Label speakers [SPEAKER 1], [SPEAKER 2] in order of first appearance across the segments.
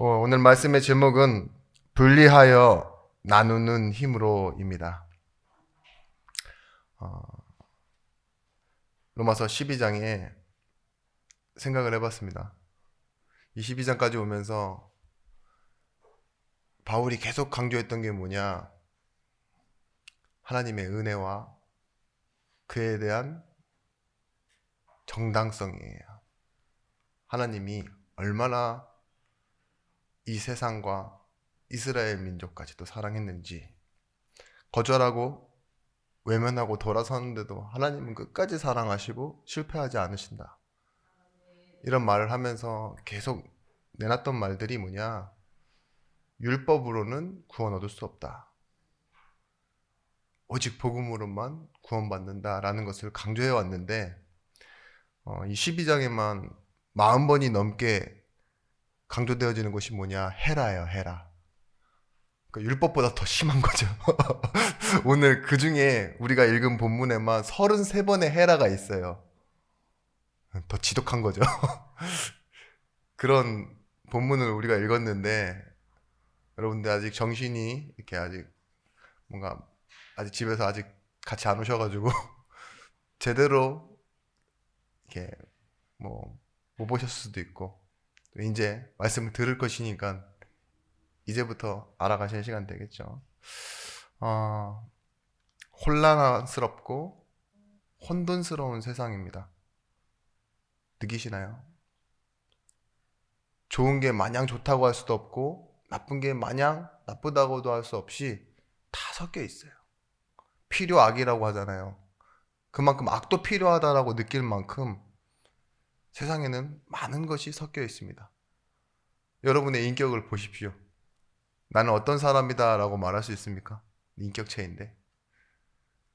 [SPEAKER 1] 오늘 말씀의 제목은 분리하여 나누는 힘으로입니다. 로마서 12장에 생각을 해봤습니다. 이 12장까지 오면서 바울이 계속 강조했던 게 뭐냐? 하나님의 은혜와 그에 대한 정당성이에요. 하나님이 얼마나 이 세상과 이스라엘 민족까지도 사랑했는지, 거절하고 외면하고 돌아서는데도 하나님은 끝까지 사랑하시고 실패하지 않으신다. 이런 말을 하면서 계속 내놨던 말들이 뭐냐? 율법으로는 구원 얻을 수 없다. 오직 복음으로만 구원받는다라는 것을 강조해 왔는데, 이 12장에만 40번이 넘게 강조되어지는 것이 뭐냐? 헤라예요, 헤라. 그러니까 율법보다 더 심한 거죠. 오늘 그 중에 우리가 읽은 본문에만 33번의 헤라가 있어요. 더 지독한 거죠. 그런 본문을 우리가 읽었는데, 여러분들 아직 정신이 이렇게 아직 뭔가 아직 집에서 아직 같이 안 오셔가지고 제대로 이렇게 뭐 못 보셨을 수도 있고, 이제 말씀을 들을 것이니까 이제부터 알아가시는 시간 되겠죠. 혼란스럽고 혼돈스러운 세상입니다. 느끼시나요? 좋은 게 마냥 좋다고 할 수도 없고 나쁜 게 마냥 나쁘다고도 할 수 없이 다 섞여 있어요. 필요악이라고 하잖아요. 그만큼 악도 필요하다라고 느낄 만큼 세상에는 많은 것이 섞여 있습니다. 여러분의 인격을 보십시오. 나는 어떤 사람이다 라고 말할 수 있습니까? 인격체인데.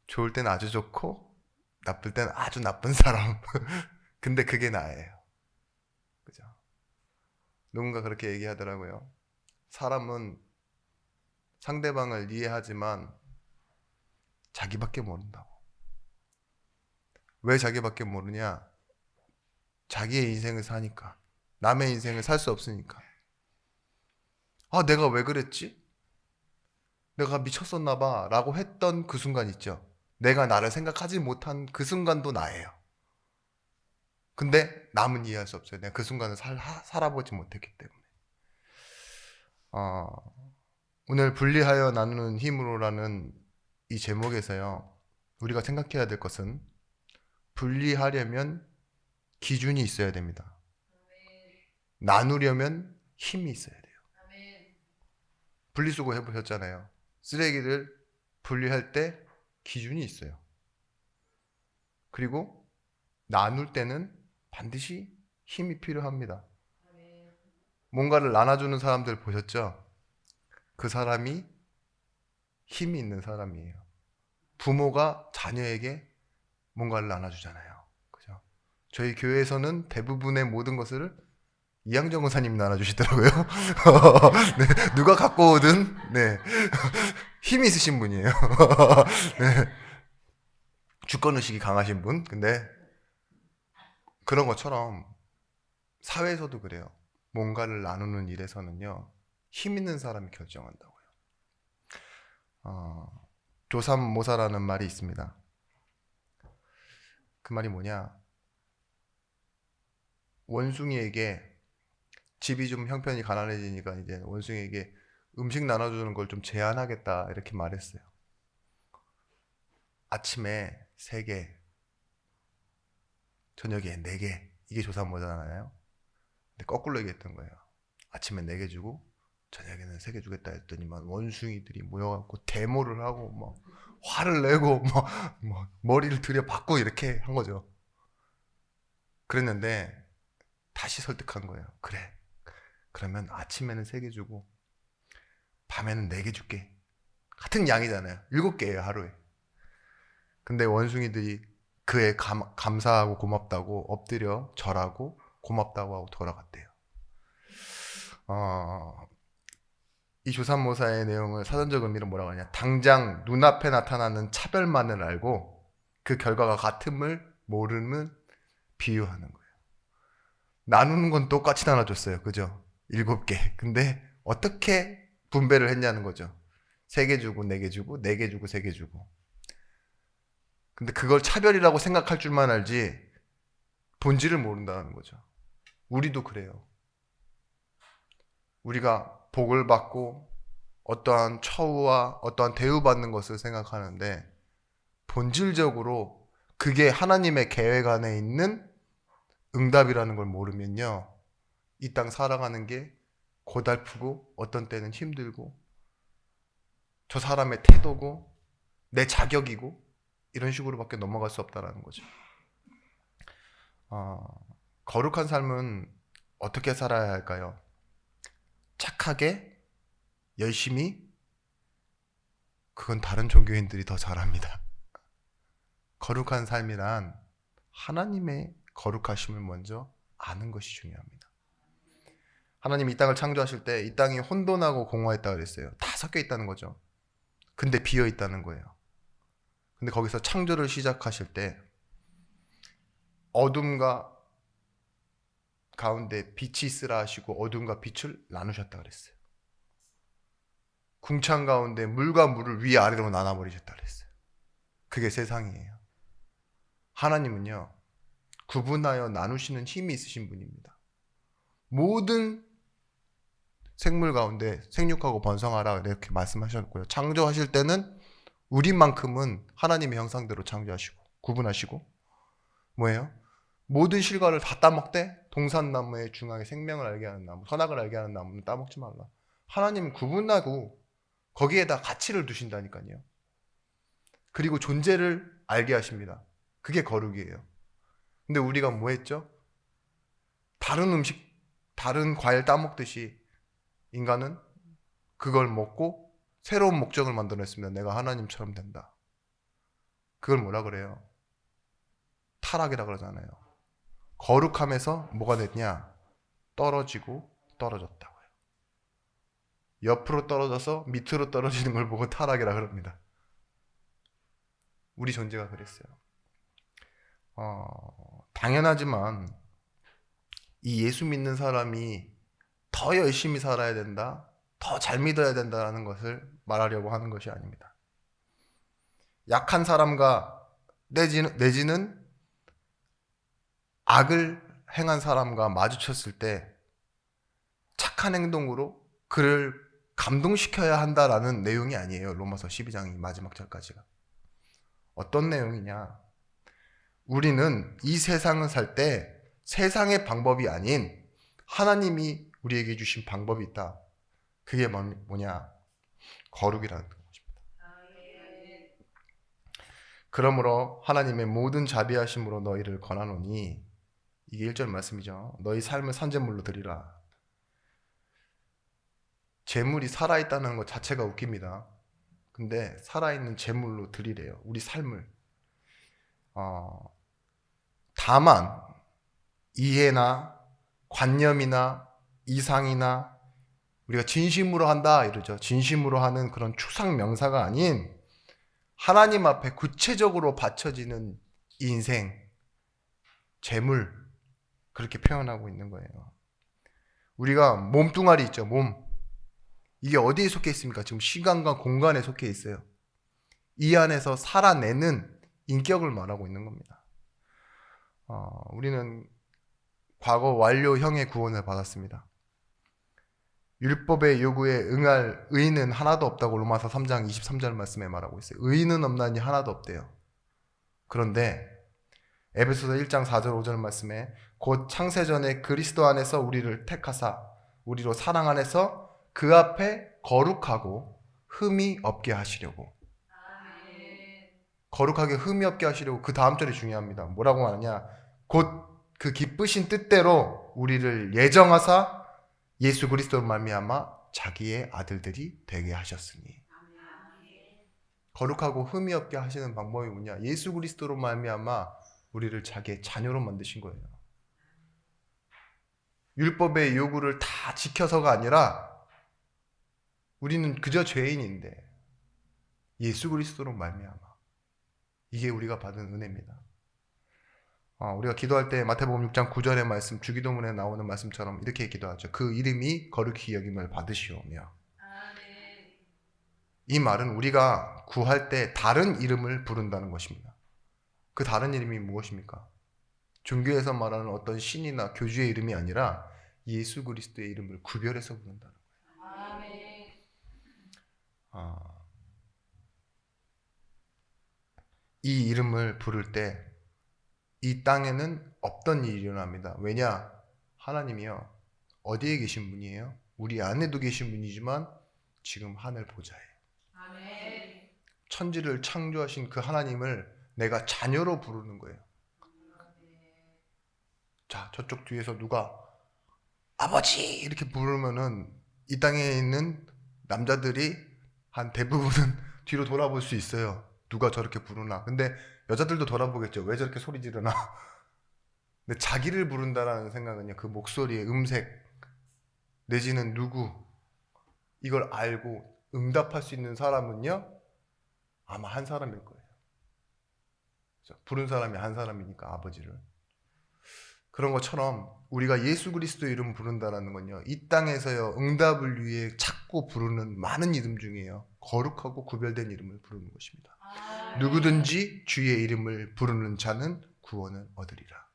[SPEAKER 1] 좋을 땐 아주 좋고 나쁠 땐 아주 나쁜 사람. 근데 그게 나예요. 그죠? 누군가 그렇게 얘기하더라고요. 사람은 상대방을 이해하지만 자기밖에 모른다고. 왜 자기밖에 모르냐? 자기의 인생을 사니까. 남의 인생을 살 수 없으니까. 내가 왜 그랬지? 내가 미쳤었나 봐 라고 했던 그 순간 있죠. 내가 나를 생각하지 못한 그 순간도 나예요. 근데 남은 이해할 수 없어요. 내가 그 순간을 살아보지 못했기 때문에. 오늘 분리하여 나누는 힘으로라는 이 제목에서요, 우리가 생각해야 될 것은 분리하려면 기준이 있어야 됩니다. 나누려면 힘이 있어야 돼요. 분리수거 해보셨잖아요. 쓰레기를 분리할 때 기준이 있어요. 그리고 나눌 때는 반드시 힘이 필요합니다. 뭔가를 나눠주는 사람들 보셨죠? 그 사람이 힘이 있는 사람이에요. 부모가 자녀에게 뭔가를 나눠주잖아요. 그죠? 저희 교회에서는 대부분의 모든 것을 이양정 권사님이 나눠주시더라고요. 네, 누가 갖고 오든 네, 힘이 있으신 분이에요. 네, 주권의식이 강하신 분. 근데 그런 것처럼 사회에서도 그래요. 뭔가를 나누는 일에서는요, 힘 있는 사람이 결정한다고요. 조삼모사라는 말이 있습니다. 그 말이 뭐냐? 원숭이에게 집이 좀 형편이 가난해지니까 이제 원숭이에게 음식 나눠주는 걸 좀 제한하겠다 이렇게 말했어요. 아침에 3개, 저녁에 4개. 이게 조삼모사잖아요. 근데 거꾸로 얘기했던 거예요. 아침에 4개 주고 저녁에는 3개 주겠다 했더니만 원숭이들이 모여갖고 데모를 하고 막 화를 내고 막 머리를 들여받고 이렇게 한 거죠. 그랬는데 다시 설득한 거예요. 그래, 그러면 아침에는 3개 주고 밤에는 4개 줄게. 같은 양이잖아요. 7개예요 하루에. 근데 원숭이들이 그에 감사하고 고맙다고 엎드려 절하고 고맙다고 하고 돌아갔대요. 이 조삼모사의 내용을 사전적 의미로 뭐라고 하냐? 당장 눈앞에 나타나는 차별만을 알고 그 결과가 같음을 모르는 비유하는 거예요. 나누는 건 똑같이 나눠줬어요. 그죠? 7개. 근데 어떻게 분배를 했냐는 거죠. 3개 주고 4개 주고 4개 주고 3개 주고. 근데 그걸 차별이라고 생각할 줄만 알지 본질을 모른다는 거죠. 우리도 그래요. 우리가 복을 받고 어떠한 처우와 어떠한 대우받는 것을 생각하는데 본질적으로 그게 하나님의 계획 안에 있는 응답이라는 걸 모르면요. 이 땅 살아가는 게 고달프고 어떤 때는 힘들고 저 사람의 태도고 내 자격이고 이런 식으로밖에 넘어갈 수 없다는 거죠. 거룩한 삶은 어떻게 살아야 할까요? 착하게, 열심히, 그건 다른 종교인들이 더 잘합니다. 거룩한 삶이란 하나님의 거룩하심을 먼저 아는 것이 중요합니다. 하나님이 이 땅을 창조하실 때 이 땅이 혼돈하고 공허했다고 그랬어요. 다 섞여 있다는 거죠. 근데 비어 있다는 거예요. 근데 거기서 창조를 시작하실 때 어둠과 가운데 빛이 있으라 하시고 어둠과 빛을 나누셨다 그랬어요. 궁창 가운데 물과 물을 위아래로 나눠버리셨다 그랬어요. 그게 세상이에요. 하나님은요, 구분하여 나누시는 힘이 있으신 분입니다. 모든 생물 가운데 생육하고 번성하라 이렇게 말씀하셨고요. 창조하실 때는 우리만큼은 하나님의 형상대로 창조하시고 구분하시고 뭐예요? 모든 실과를 다 따먹되 동산나무의 중앙에 생명을 알게 하는 나무, 선악을 알게 하는 나무는 따먹지 말라. 하나님은 구분하고 거기에다 가치를 두신다니까요. 그리고 존재를 알게 하십니다. 그게 거룩이에요. 근데 우리가 뭐 했죠? 다른 음식, 다른 과일 따먹듯이 인간은 그걸 먹고 새로운 목적을 만들어냈습니다. 내가 하나님처럼 된다. 그걸 뭐라 그래요? 타락이라 그러잖아요. 거룩함에서 뭐가 됐냐? 떨어지고 떨어졌다고요. 옆으로 떨어져서 밑으로 떨어지는 걸 보고 타락이라 그럽니다. 우리 존재가 그랬어요. 당연하지만 이 예수 믿는 사람이 더 열심히 살아야 된다, 더 잘 믿어야 된다는 것을 말하려고 하는 것이 아닙니다. 약한 사람과 내지는 악을 행한 사람과 마주쳤을 때 착한 행동으로 그를 감동시켜야 한다라는 내용이 아니에요. 로마서 12장 마지막 절까지가. 어떤 내용이냐? 우리는 이 세상을 살 때 세상의 방법이 아닌 하나님이 우리에게 주신 방법이 있다. 그게 뭐냐? 거룩이라는 것입니다. 그러므로 하나님의 모든 자비하심으로 너희를 권하노니, 이게 1절 말씀이죠. 너희 삶을 산재물로 드리라. 재물이 살아있다는 것 자체가 웃깁니다. 근데 살아있는 재물로 드리래요. 우리 삶을. 다만 이해나 관념이나 이상이나 우리가 진심으로 한다 이러죠. 진심으로 하는 그런 추상 명사가 아닌 하나님 앞에 구체적으로 바쳐지는 인생, 재물, 그렇게 표현하고 있는 거예요. 우리가 몸뚱아리 있죠. 몸. 이게 어디에 속해 있습니까? 지금 시간과 공간에 속해 있어요. 이 안에서 살아내는 인격을 말하고 있는 겁니다. 우리는 과거 완료형의 구원을 받았습니다. 율법의 요구에 응할 의인은 하나도 없다고 로마서 3장 23절 말씀에 말하고 있어요. 의인은 없나니 하나도 없대요. 그런데 에베소서 1장 4절 5절 말씀에 곧 창세전에 그리스도 안에서 우리를 택하사 우리로 사랑 안에서 그 앞에 거룩하고 흠이 없게 하시려고. 거룩하게 흠이 없게 하시려고. 그 다음 절이 중요합니다. 뭐라고 말하냐? 곧 그 기쁘신 뜻대로 우리를 예정하사 예수 그리스도로 말미암아 자기의 아들들이 되게 하셨으니. 거룩하고 흠이 없게 하시는 방법이 뭐냐? 예수 그리스도로 말미암아 우리를 자기의 자녀로 만드신 거예요. 율법의 요구를 다 지켜서가 아니라 우리는 그저 죄인인데 예수 그리스도로 말미암아, 이게 우리가 받은 은혜입니다. 우리가 기도할 때 마태복음 6장 9절의 말씀, 주기도문에 나오는 말씀처럼 이렇게 기도하죠. 그 이름이 거룩히 여김을 받으시오며. 이 말은 우리가 구할 때 다른 이름을 부른다는 것입니다. 그 다른 이름이 무엇입니까? 종교에서 말하는 어떤 신이나 교주의 이름이 아니라 예수 그리스도의 이름을 구별해서 부른다는 거예요. 이 이름을 부를 때 이 땅에는 없던 일이 일어납니다. 왜냐? 하나님이요, 어디에 계신 분이에요? 우리 안에도 계신 분이지만 지금 하늘 보좌에 천지를 창조하신 그 하나님을 내가 자녀로 부르는 거예요. 자, 저쪽 뒤에서 누가 아버지 이렇게 부르면은 이 땅에 있는 남자들이 한 대부분은 뒤로 돌아볼 수 있어요. 누가 저렇게 부르나. 근데 여자들도 돌아보겠죠. 왜 저렇게 소리 지르나. 근데 자기를 부른다라는 생각은요, 그 목소리의 음색 내지는 누구, 이걸 알고 응답할 수 있는 사람은요, 아마 한 사람일 거예요. 부른 사람이 한 사람이니까, 아버지를. 그런 것처럼 우리가 예수 그리스도 이름 부른다라는 건요, 이 땅에서요 응답을 위해 찾고 부르는 많은 이름 중에요 거룩하고 구별된 이름을 부르는 것입니다. 누구든지 주의 이름을 부르는 자는 구원을 얻으리라.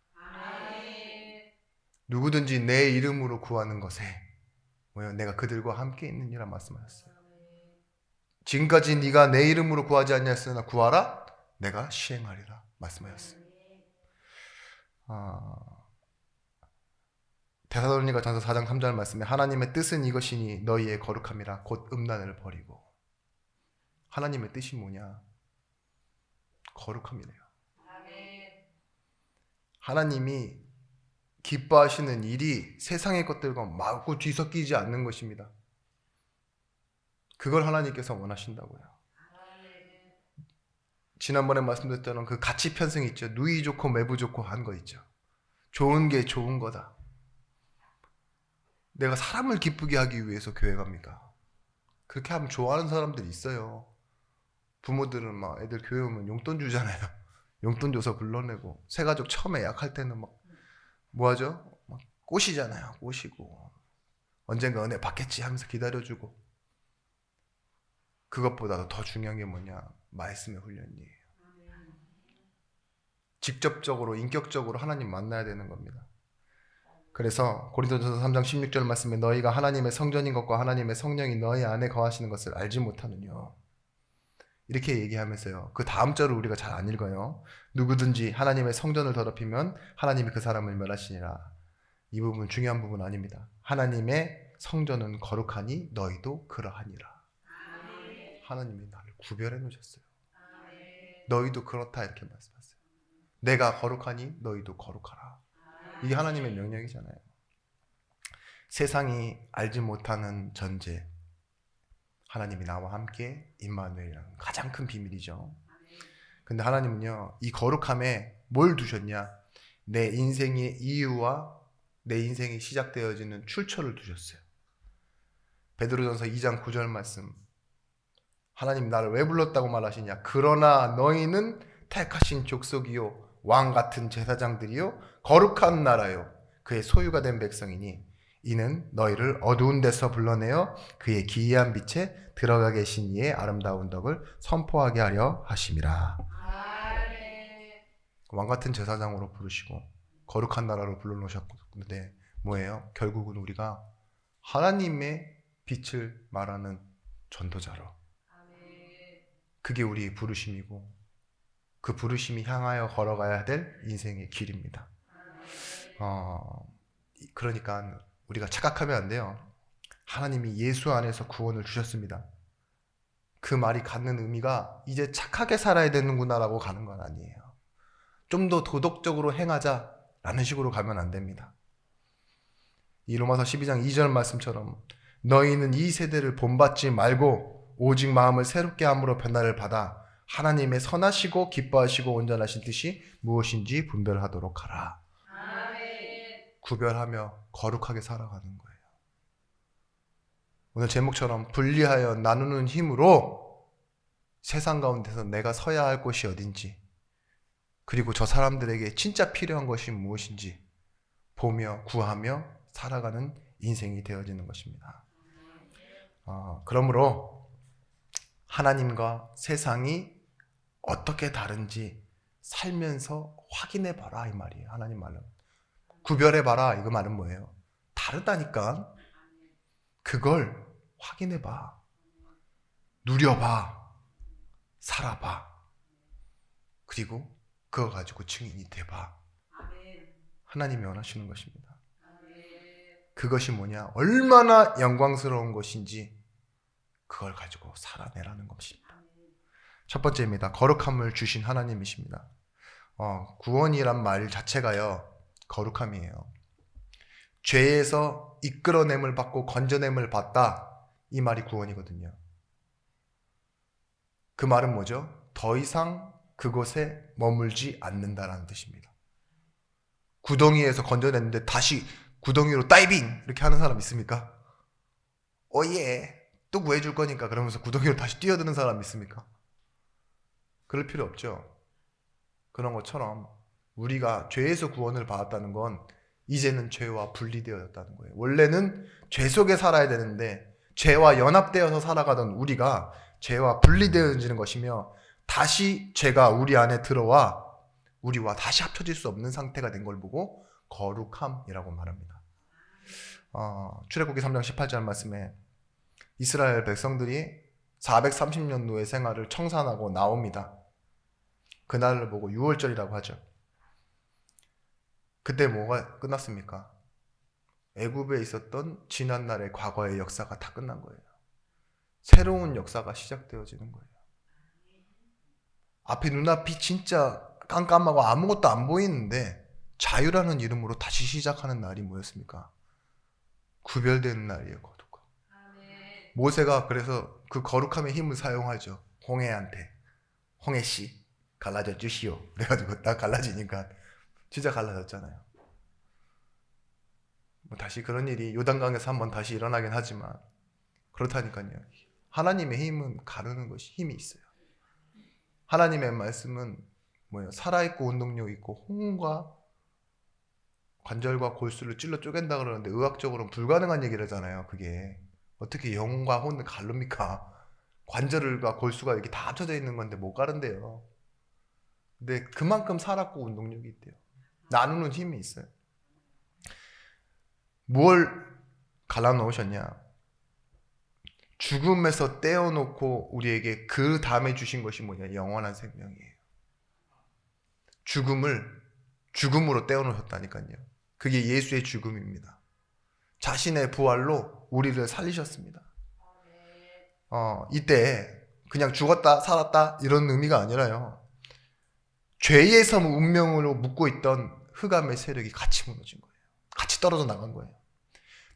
[SPEAKER 1] 누구든지 내 이름으로 구하는 것에 내가 그들과 함께 있느니라 말씀하셨어요. 지금까지 네가 내 이름으로 구하지 않냐으나 구하라 내가 시행하리라 말씀하셨어요. 데살로니가 전서 4장 3절 말씀에 하나님의 뜻은 이것이니 너희의 거룩함이라 곧 음란을 버리고. 하나님의 뜻이 뭐냐? 거룩함이래요. 하나님이 기뻐하시는 일이 세상의 것들과 마구 뒤섞이지 않는 것입니다. 그걸 하나님께서 원하신다고요. 지난번에 말씀드렸던 그 가치 편승 있죠. 누이 좋고 매부 좋고 한 거 있죠. 좋은 게 좋은 거다. 내가 사람을 기쁘게 하기 위해서 교회 갑니까? 그렇게 하면 좋아하는 사람들이 있어요. 부모들은 막 애들 교회 오면 용돈 주잖아요. 용돈 줘서 불러내고, 새가족 처음에 약할 때는 막 뭐하죠? 막 꼬시잖아요. 꼬시고 언젠가 은혜 받겠지 하면서 기다려주고. 그것보다도 더 중요한 게 뭐냐? 말씀의 훈련이에요. 직접적으로 인격적으로 하나님 만나야 되는 겁니다. 그래서 고린도전서 3장 16절 말씀에 너희가 하나님의 성전인 것과 하나님의 성령이 너희 안에 거하시는 것을 알지 못하느뇨. 이렇게 얘기하면서요, 그 다음 절을 우리가 잘 안 읽어요. 누구든지 하나님의 성전을 더럽히면 하나님이 그 사람을 멸하시니라. 이 부분 중요한 부분 아닙니다. 하나님의 성전은 거룩하니 너희도 그러하니라. 하나님이 나를 구별해 놓으셨어요. 너희도 그렇다 이렇게 말씀하세요. 내가 거룩하니 너희도 거룩하라. 이게 하나님의 명령이잖아요. 세상이 알지 못하는 전제, 하나님이 나와 함께 임마누엘이라는 가장 큰 비밀이죠. 근데 하나님은요, 이 거룩함에 뭘 두셨냐? 내 인생의 이유와 내 인생이 시작되어지는 출처를 두셨어요. 베드로전서 2장 9절 말씀, 하나님 나를 왜 불렀다고 말하시냐? 그러나 너희는 택하신 족속이요 왕 같은 제사장들이요 거룩한 나라요 그의 소유가 된 백성이니 이는 너희를 어두운 데서 불러내어 그의 기이한 빛에 들어가 계신 이의 아름다운 덕을 선포하게 하려 하심이라. 왕 같은 제사장으로 부르시고 거룩한 나라로 불러놓으셨는데 뭐예요? 결국은 우리가 하나님의 빛을 말하는 전도자로, 그게 우리의 부르심이고 그 부르심이 향하여 걸어가야 될 인생의 길입니다. 그러니까 우리가 착각하면 안 돼요. 하나님이 예수 안에서 구원을 주셨습니다. 그 말이 갖는 의미가 이제 착하게 살아야 되는구나라고 가는 건 아니에요. 좀 더 도덕적으로 행하자라는 식으로 가면 안 됩니다. 이 로마서 12장 2절 말씀처럼 너희는 이 세대를 본받지 말고 오직 마음을 새롭게 함으로 변화를 받아 하나님의 선하시고 기뻐하시고 온전하신 뜻이 무엇인지 분별하도록 하라. 구별하며 거룩하게 살아가는 거예요. 오늘 제목처럼 분리하여 나누는 힘으로 세상 가운데서 내가 서야 할 곳이 어딘지, 그리고 저 사람들에게 진짜 필요한 것이 무엇인지 보며 구하며 살아가는 인생이 되어지는 것입니다. 그러므로 하나님과 세상이 어떻게 다른지 살면서 확인해 봐라 이 말이에요. 하나님 말은 구별해 봐라 이거 말은 뭐예요? 다르다니까. 그걸 확인해 봐, 누려봐, 살아봐. 그리고 그거 가지고 증인이 돼봐. 하나님이 원하시는 것입니다. 그것이 뭐냐? 얼마나 영광스러운 것인지 그걸 가지고 살아내라는 것입니다. 첫 번째입니다. 거룩함을 주신 하나님이십니다. 구원이란 말 자체가요, 거룩함이에요. 죄에서 이끌어냄을 받고 건져냄을 받다, 이 말이 구원이거든요. 그 말은 뭐죠? 더 이상 그곳에 머물지 않는다라는 뜻입니다. 구덩이에서 건져냈는데 다시 구덩이로 다이빙 이렇게 하는 사람 있습니까? 예, 또 구해줄 거니까 그러면서 구덩이로 다시 뛰어드는 사람 있습니까? 그럴 필요 없죠. 그런 것처럼 우리가 죄에서 구원을 받았다는 건 이제는 죄와 분리되어졌다는 거예요. 원래는 죄 속에 살아야 되는데 죄와 연합되어서 살아가던 우리가 죄와 분리되어지는 것이며 다시 죄가 우리 안에 들어와 우리와 다시 합쳐질 수 없는 상태가 된 걸 보고 거룩함이라고 말합니다. 출애굽기 3장 18절 말씀에 이스라엘 백성들이 430년 노예 생활을 청산하고 나옵니다. 그날을 보고 6월절이라고 하죠. 그때 뭐가 끝났습니까? 애굽에 있었던 지난날의 과거의 역사가 다 끝난 거예요. 새로운 역사가 시작되어지는 거예요. 앞에 눈앞이 진짜 깜깜하고 아무것도 안 보이는데 자유라는 이름으로 다시 시작하는 날이 뭐였습니까? 구별되는 날이에요. 거룩함. 모세가 그래서 그 거룩함의 힘을 사용하죠. 홍해한테, 홍해씨 갈라져 주시오. 그래가지고 딱 갈라지니까 진짜 갈라졌잖아요. 다시 그런 일이 요단강에서 한번 다시 일어나긴 하지만 그렇다니까요. 하나님의 힘은 가르는 것이 힘이 있어요. 하나님의 말씀은 뭐예요? 살아있고 운동력 있고 홍과 관절과 골수를 찔러 쪼갠다 그러는데 의학적으로는 불가능한 얘기를 하잖아요. 그게 어떻게 영과 혼을 가릅니까? 관절과 골수가 이렇게 다 합쳐져 있는 건데 못 가른대요. 근데 그만큼 살았고 운동력이 있대요. 나누는 힘이 있어요. 뭘 갈라놓으셨냐? 죽음에서 떼어놓고 우리에게 그 다음에 주신 것이 뭐냐? 영원한 생명이에요. 죽음을 죽음으로 떼어놓으셨다니까요. 그게 예수의 죽음입니다. 자신의 부활로 우리를 살리셨습니다. 이때 그냥 죽었다 살았다 이런 의미가 아니라요. 죄에서 운명으로 묶고 있던 흑암의 세력이 같이 무너진 거예요. 같이 떨어져 나간 거예요.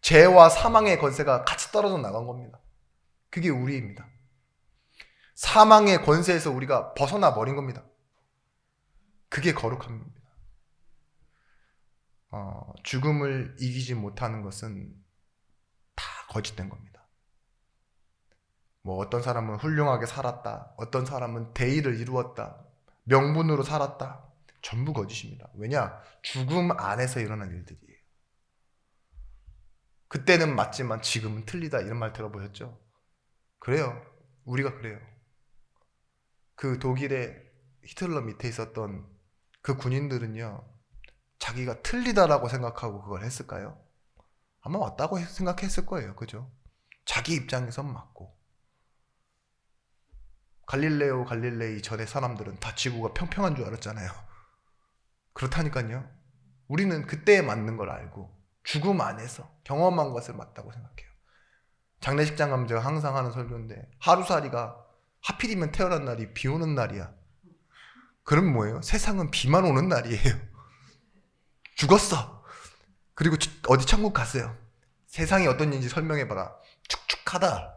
[SPEAKER 1] 죄와 사망의 권세가 같이 떨어져 나간 겁니다. 그게 우리입니다. 사망의 권세에서 우리가 벗어나 버린 겁니다. 그게 거룩함입니다. 죽음을 이기지 못하는 것은 다 거짓된 겁니다. 뭐 어떤 사람은 훌륭하게 살았다, 어떤 사람은 대의를 이루었다, 명분으로 살았다, 전부 거짓입니다. 왜냐? 죽음 안에서 일어난 일들이에요. 그때는 맞지만 지금은 틀리다 이런 말 들어보셨죠? 그래요. 우리가 그래요. 그 독일의 히틀러 밑에 있었던 그 군인들은요, 자기가 틀리다라고 생각하고 그걸 했을까요? 아마 맞다고 생각했을 거예요. 그죠? 자기 입장에선 맞고. 갈릴레이 전의 사람들은 다 지구가 평평한 줄 알았잖아요. 그렇다니까요. 우리는 그때에 맞는 걸 알고 죽음 안에서 경험한 것을 맞다고 생각해요. 장례식장 가면 제가 항상 하는 설교인데, 하루살이가 하필이면 태어난 날이 비 오는 날이야. 그럼 뭐예요? 세상은 비만 오는 날이에요. 죽었어. 그리고 어디 천국 갔어요. 세상이 어떤 일인지 설명해봐라. 축축하다.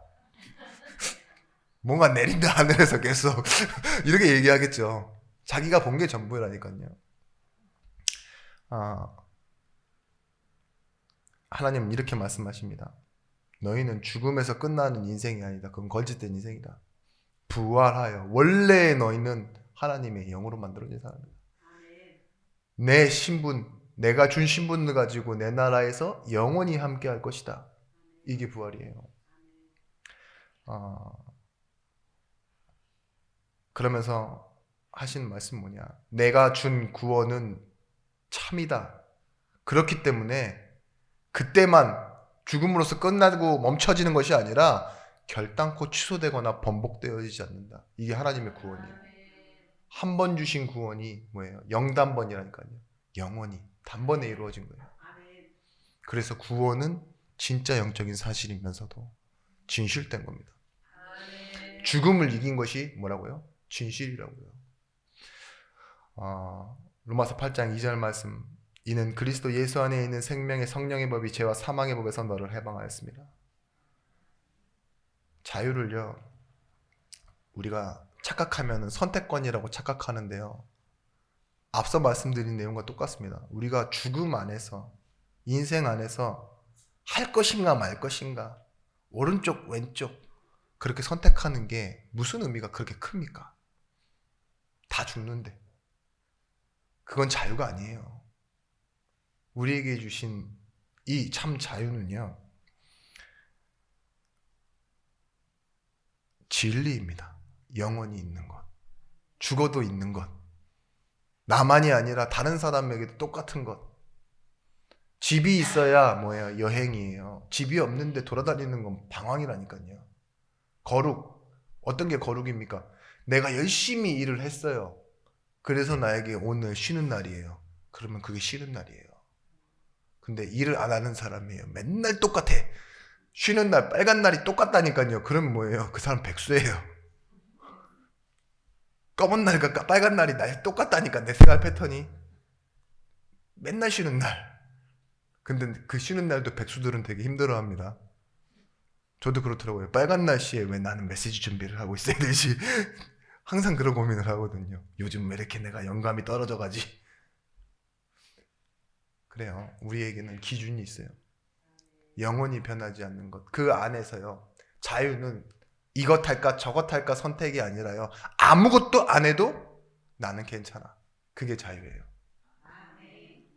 [SPEAKER 1] 뭔가 내린다 하늘에서 계속 이렇게 얘기하겠죠. 자기가 본 게 전부라니까요. 하나님은 이렇게 말씀하십니다. 너희는 죽음에서 끝나는 인생이 아니다. 그건 거짓된 인생이다. 부활하여 원래 너희는 하나님의 영으로 만들어진 사람이다. 내 신분, 내가 준 신분을 가지고 내 나라에서 영원히 함께 할 것이다. 이게 부활이에요. 그러면서 하신 말씀 뭐냐? 내가 준 구원은 참이다. 그렇기 때문에 그때만 죽음으로써 끝나고 멈춰지는 것이 아니라 결단코 취소되거나 번복되어지지 않는다. 이게 하나님의 구원이에요. 한 번 주신 구원이 뭐예요? 영단번이라니까요. 영원히 단번에 이루어진 거예요. 그래서 구원은 진짜 영적인 사실이면서도 진실된 겁니다. 죽음을 이긴 것이 뭐라고요? 진실이라고요. 로마서 8장 2절 말씀, 이는 그리스도 예수 안에 있는 생명의 성령의 법이 죄와 사망의 법에서 너를 해방하였습니다. 자유를요, 우리가 착각하면 선택권이라고 착각하는데요, 앞서 말씀드린 내용과 똑같습니다. 우리가 죽음 안에서, 인생 안에서 할 것인가 말 것인가, 오른쪽 왼쪽 그렇게 선택하는 게 무슨 의미가 그렇게 큽니까? 다 죽는데. 그건 자유가 아니에요. 우리에게 주신 이 참 자유는요, 진리입니다. 영원히 있는 것, 죽어도 있는 것, 나만이 아니라 다른 사람에게도 똑같은 것. 집이 있어야 뭐예요? 여행이에요. 집이 없는데 돌아다니는 건 방황이라니까요. 거룩. 어떤 게 거룩입니까? 내가 열심히 일을 했어요. 그래서 나에게 오늘 쉬는 날이에요. 그러면 그게 쉬는 날이에요. 근데 일을 안 하는 사람이에요. 맨날 똑같아. 쉬는 날, 빨간 날이 똑같다니까요. 그러면 뭐예요? 그 사람 백수예요. 검은 날과 빨간 날이 똑같다니까, 내 생활 패턴이. 맨날 쉬는 날. 근데 그 쉬는 날도 백수들은 되게 힘들어합니다. 저도 그렇더라고요. 빨간 날씨에 왜 나는 메시지 준비를 하고 있어야 되지? 항상 그런 고민을 하거든요. 요즘 왜 이렇게 내가 영감이 떨어져가지? 그래요. 우리에게는 기준이 있어요. 영원히 변하지 않는 것. 그 안에서요. 자유는 이것 할까 저것 할까 선택이 아니라요. 아무것도 안 해도 나는 괜찮아. 그게 자유예요.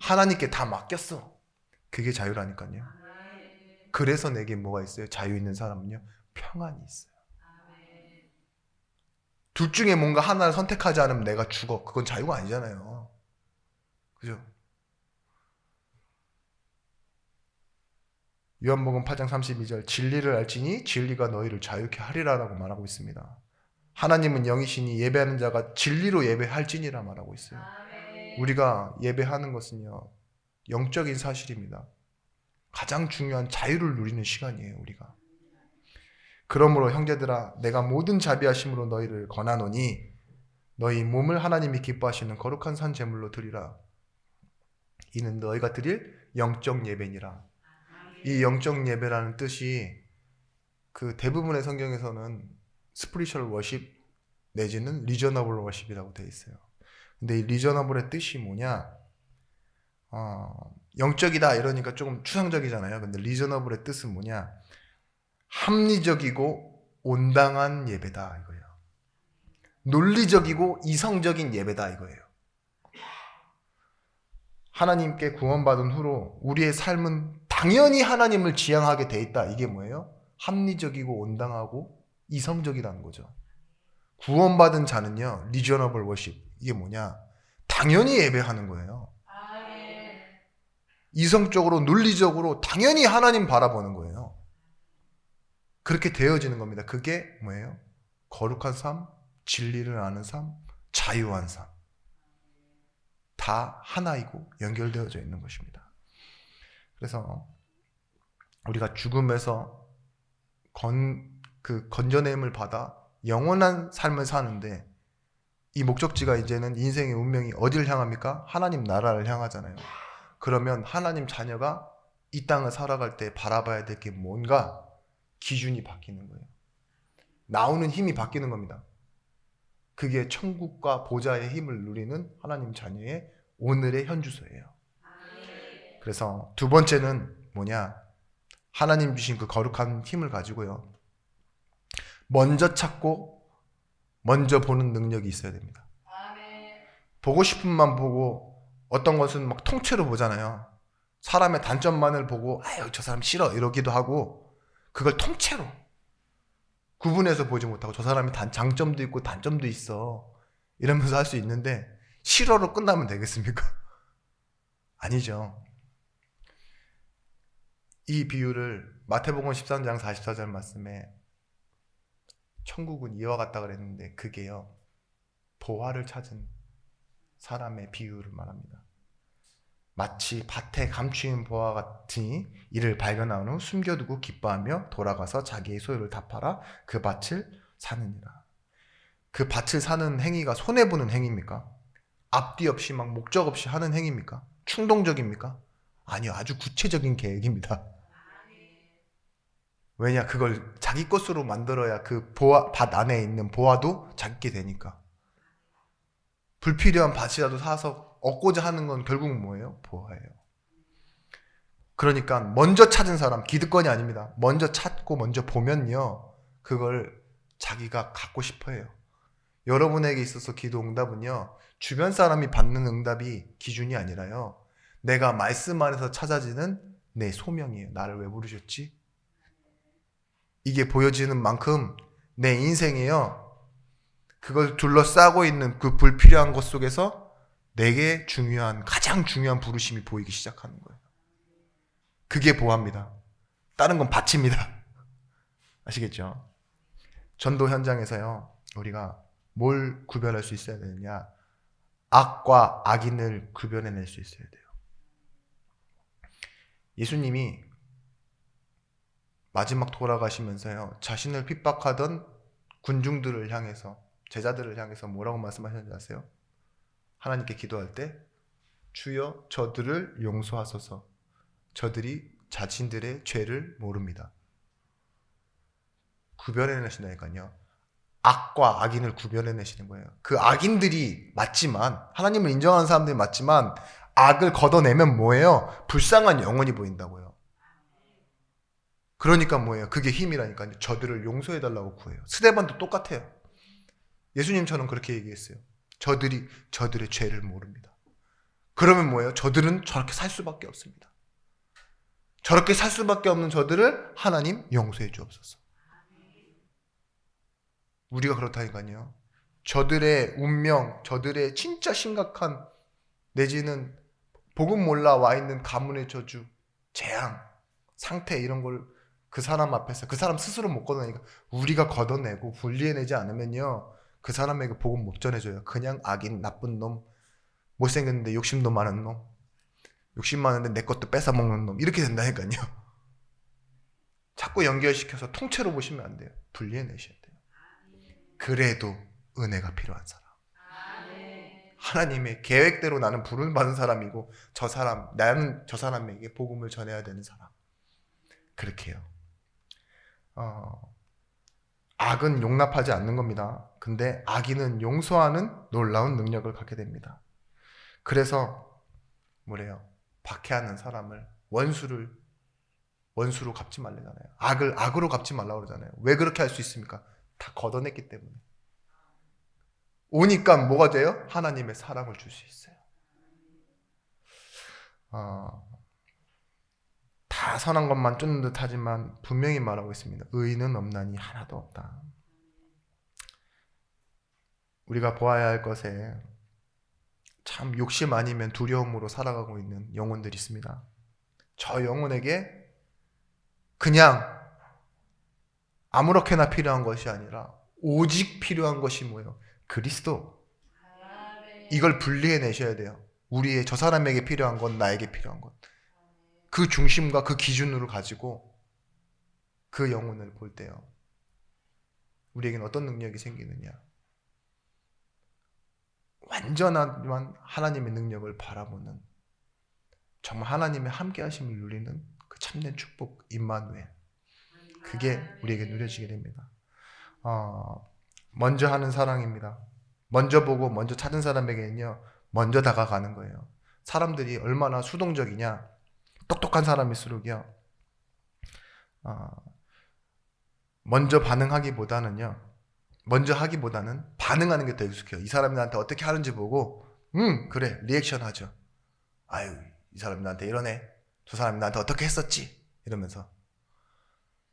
[SPEAKER 1] 하나님께 다 맡겼어. 그게 자유라니까요. 그래서 내게 뭐가 있어요? 자유 있는 사람은요, 평안이 있어요. 둘 중에 뭔가 하나를 선택하지 않으면 내가 죽어. 그건 자유가 아니잖아요. 그죠? 요한복음 8장 32절, 진리를 알지니 진리가 너희를 자유케 하리라라고 말하고 있습니다. 하나님은 영이시니 예배하는 자가 진리로 예배할지니라 말하고 있어요. 우리가 예배하는 것은요, 영적인 사실입니다. 가장 중요한 자유를 누리는 시간이에요, 우리가. 그러므로 형제들아, 내가 모든 자비하심으로 너희를 권하노니 너희 몸을 하나님이 기뻐하시는 거룩한 산 제물로 드리라. 이는 너희가 드릴 영적 예배니라. 이 영적 예배라는 뜻이 그 대부분의 성경에서는 스피리추얼 워십 내지는 리저너블 워십이라고 되어 있어요. 근데 이 리저너블의 뜻이 뭐냐? 영적이다 이러니까 조금 추상적이잖아요. 근데 리저너블의 뜻은 뭐냐? 합리적이고 온당한 예배다 이거예요. 논리적이고 이성적인 예배다 이거예요. 하나님께 구원받은 후로 우리의 삶은 당연히 하나님을 지향하게 돼 있다. 이게 뭐예요? 합리적이고 온당하고 이성적이라는 거죠. 구원받은 자는요, 리저너블 워십. 이게 뭐냐? 당연히 예배하는 거예요. 이성적으로, 논리적으로 당연히 하나님 바라보는 거예요. 그렇게 되어지는 겁니다. 그게 뭐예요? 거룩한 삶, 진리를 아는 삶, 자유한 삶. 다 하나이고 연결되어져 있는 것입니다. 그래서 우리가 죽음에서 건져냄을 받아 영원한 삶을 사는데 이 목적지가 이제는 인생의 운명이 어디를 향합니까? 하나님 나라를 향하잖아요. 그러면 하나님 자녀가 이 땅을 살아갈 때 바라봐야 될 게 뭔가 기준이 바뀌는 거예요. 나오는 힘이 바뀌는 겁니다. 그게 천국과 보좌의 힘을 누리는 하나님 자녀의 오늘의 현주소예요. 그래서 두 번째는 뭐냐? 하나님 주신 그 거룩한 힘을 가지고요, 먼저 찾고 먼저 보는 능력이 있어야 됩니다. 보고 싶은만 보고 어떤 것은 막 통째로 보잖아요. 사람의 단점만을 보고 아유 저 사람 싫어 이러기도 하고, 그걸 통째로 구분해서 보지 못하고 저 사람이 장점도 있고 단점도 있어 이러면서 할 수 있는데, 싫어로 끝나면 되겠습니까? 아니죠. 이 비유를 마태복음 13장 44절 말씀에 천국은 이와 같다 그랬는데, 그게요 보화를 찾은 사람의 비유를 말합니다. 마치 밭에 감추인 보화 같으니 이를 발견한 후 숨겨두고 기뻐하며 돌아가서 자기의 소유를 다 팔아 그 밭을 사느니라. 그 밭을 사는 행위가 손해보는 행위입니까? 앞뒤 없이 막 목적 없이 하는 행위입니까? 충동적입니까? 아니요, 아주 구체적인 계획입니다. 왜냐, 그걸 자기 것으로 만들어야 그 밭 안에 있는 보화도 자기게 되니까. 불필요한 밭이라도 사서 얻고자 하는 건 결국 뭐예요? 보화예요. 그러니까 먼저 찾은 사람, 기득권이 아닙니다. 먼저 찾고 먼저 보면요, 그걸 자기가 갖고 싶어 해요. 여러분에게 있어서 기도 응답은요, 주변 사람이 받는 응답이 기준이 아니라요, 내가 말씀 안에서 찾아지는 내 소명이에요. 나를 왜 부르셨지? 이게 보여지는 만큼 내 인생이에요, 그걸 둘러싸고 있는 그 불필요한 것 속에서 내게 중요한, 가장 중요한 부르심이 보이기 시작하는 거예요. 그게 보화입니다. 다른 건 밭입니다. 아시겠죠? 전도 현장에서요, 우리가 뭘 구별할 수 있어야 되느냐? 악과 악인을 구별해낼 수 있어야 돼요. 예수님이 마지막 돌아가시면서요, 자신을 핍박하던 군중들을 향해서, 제자들을 향해서 뭐라고 말씀하셨는지 아세요? 하나님께 기도할 때 주여 저들을 용서하소서, 저들이 자신들의 죄를 모릅니다. 구별해내신다니까요. 악과 악인을 구별해내시는 거예요. 그 악인들이 맞지만, 하나님을 인정하는 사람들이 맞지만, 악을 걷어내면 뭐예요? 불쌍한 영혼이 보인다고요. 그러니까 뭐예요? 그게 힘이라니까요. 저들을 용서해달라고 구해요. 스데반도 똑같아요. 예수님처럼 그렇게 얘기했어요. 저들이 저들의 죄를 모릅니다. 그러면 뭐예요? 저들은 저렇게 살 수밖에 없습니다. 저렇게 살 수밖에 없는 저들을 하나님 용서해 주옵소서. 우리가 그렇다니까요. 저들의 운명, 저들의 진짜 심각한, 내지는 복음 몰라 와 있는 가문의 저주, 재앙, 상태, 이런 걸 그 사람 앞에서, 그 사람 스스로 못 걷어내니까 우리가 걷어내고 분리해내지 않으면요, 그 사람에게 복음 못 전해줘요. 그냥 악인, 나쁜 놈, 못생겼는데 욕심도 많은 놈, 욕심 많은데 내 것도 뺏어먹는 놈, 이렇게 된다니까요. 자꾸 연결시켜서 통째로 보시면 안 돼요. 분리해내셔야 돼요. 그래도 은혜가 필요한 사람, 하나님의 계획대로 나는 부름받은 사람이고, 저 사람, 나는 저 사람에게 복음을 전해야 되는 사람, 그렇게 해요. 악은 용납하지 않는 겁니다. 근데 악인은 용서하는 놀라운 능력을 갖게 됩니다. 그래서 뭐래요? 박해하는 사람을, 원수로 갚지 말래잖아요. 악을 악으로 갚지 말라고 그러잖아요. 왜 그렇게 할 수 있습니까? 다 걷어냈기 때문에. 오니까 뭐가 돼요? 하나님의 사랑을 줄 수 있어요. 다 선한 것만 쫓는 듯 하지만 분명히 말하고 있습니다. 의인은 없나니 하나도 없다. 우리가 보아야 할 것에 참 욕심 아니면 두려움으로 살아가고 있는 영혼들이 있습니다. 저 영혼에게 그냥 아무렇게나 필요한 것이 아니라 오직 필요한 것이 뭐예요? 그리스도. 이걸 분리해내셔야 돼요. 우리의 저 사람에게 필요한 건, 나에게 필요한 것. 그 중심과 그 기준으로 가지고 그 영혼을 볼 때요, 우리에게는 어떤 능력이 생기느냐? 완전한 하나님의 능력을 바라보는, 정말 하나님의 함께 하심을 누리는 그 참된 축복, 임마누엘. 그게 우리에게 누려지게 됩니다. 먼저 하는 사랑입니다. 먼저 보고 먼저 찾은 사람에게는요, 먼저 다가가는 거예요. 사람들이 얼마나 수동적이냐? 똑똑한 사람일수록요, 먼저 반응하기보다는 반응하는 게 더 익숙해요. 이 사람이 나한테 어떻게 하는지 보고 그래, 리액션 하죠. 아유, 이 사람이 나한테 이러네. 저 사람이 나한테 어떻게 했었지? 이러면서.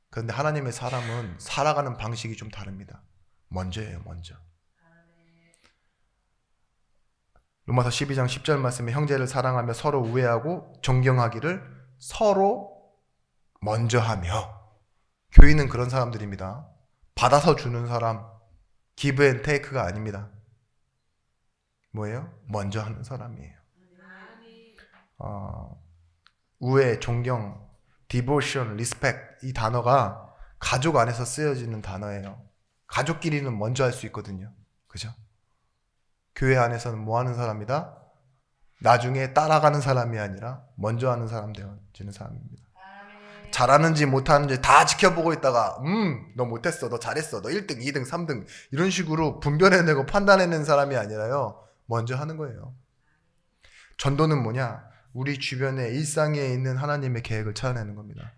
[SPEAKER 1] 그런데 하나님의 사람은 살아가는 방식이 좀 다릅니다. 먼저예요, 먼저. 로마서 12장 10절 말씀에 형제를 사랑하며 서로 우애하고 존경하기를 서로 먼저 하며. 교인은 그런 사람들입니다. 받아서 주는 사람, 기브 앤 테이크가 아닙니다. 뭐예요? 먼저 하는 사람이에요. 우애, 존경, 디보션, 리스펙 이 단어가 가족 안에서 쓰여지는 단어예요. 가족끼리는 먼저 할 수 있거든요. 그죠? 교회 안에서는 뭐 하는 사람이다? 나중에 따라가는 사람이 아니라 먼저 하는 사람 되어지는 사람입니다. 잘하는지 못하는지 다 지켜보고 있다가 너 못했어, 너 잘했어, 너 1등, 2등, 3등 이런 식으로 분별해내고 판단해내는 사람이 아니라요. 먼저 하는 거예요. 전도는 뭐냐? 우리 주변에 일상에 있는 하나님의 계획을 찾아내는 겁니다.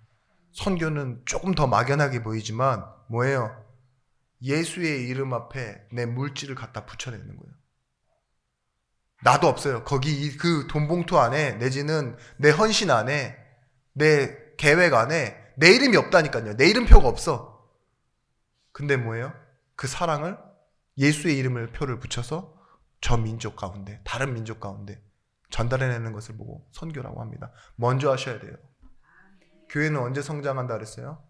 [SPEAKER 1] 선교는 조금 더 막연하게 보이지만 뭐예요? 예수의 이름 앞에 내 물질을 갖다 붙여내는 거예요. 나도 없어요. 거기 그 돈봉투 안에 내지는 내 헌신 안에 내 계획 안에 내 이름이 없다니까요. 내 이름표가 없어. 근데 뭐예요? 그 사랑을 예수의 이름을 표를 붙여서 저 민족 가운데, 다른 민족 가운데 전달해내는 것을 보고 선교라고 합니다. 먼저 하셔야 돼요. 교회는 언제 성장한다 그랬어요?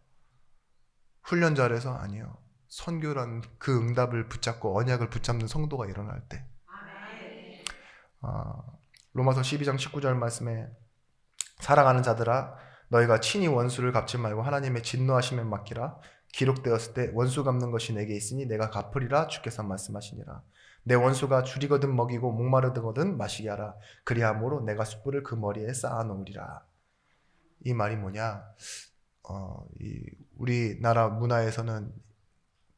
[SPEAKER 1] 훈련 잘해서? 아니요. 선교란 그 응답을 붙잡고 언약을 붙잡는 성도가 일어날 때. 로마서 12장 19절 말씀에 사랑하는 자들아 너희가 친히 원수를 갚지 말고 하나님의 진노하심에 맡기라. 기록되었을 때 원수 갚는 것이 내게 있으니 내가 갚으리라 주께서 말씀하시니라. 내 원수가 줄이거든 먹이고 목마르거든 마시게 하라. 그리함으로 내가 숯불을 그 머리에 쌓아놓으리라. 이 말이 뭐냐? 우리나라 문화에서는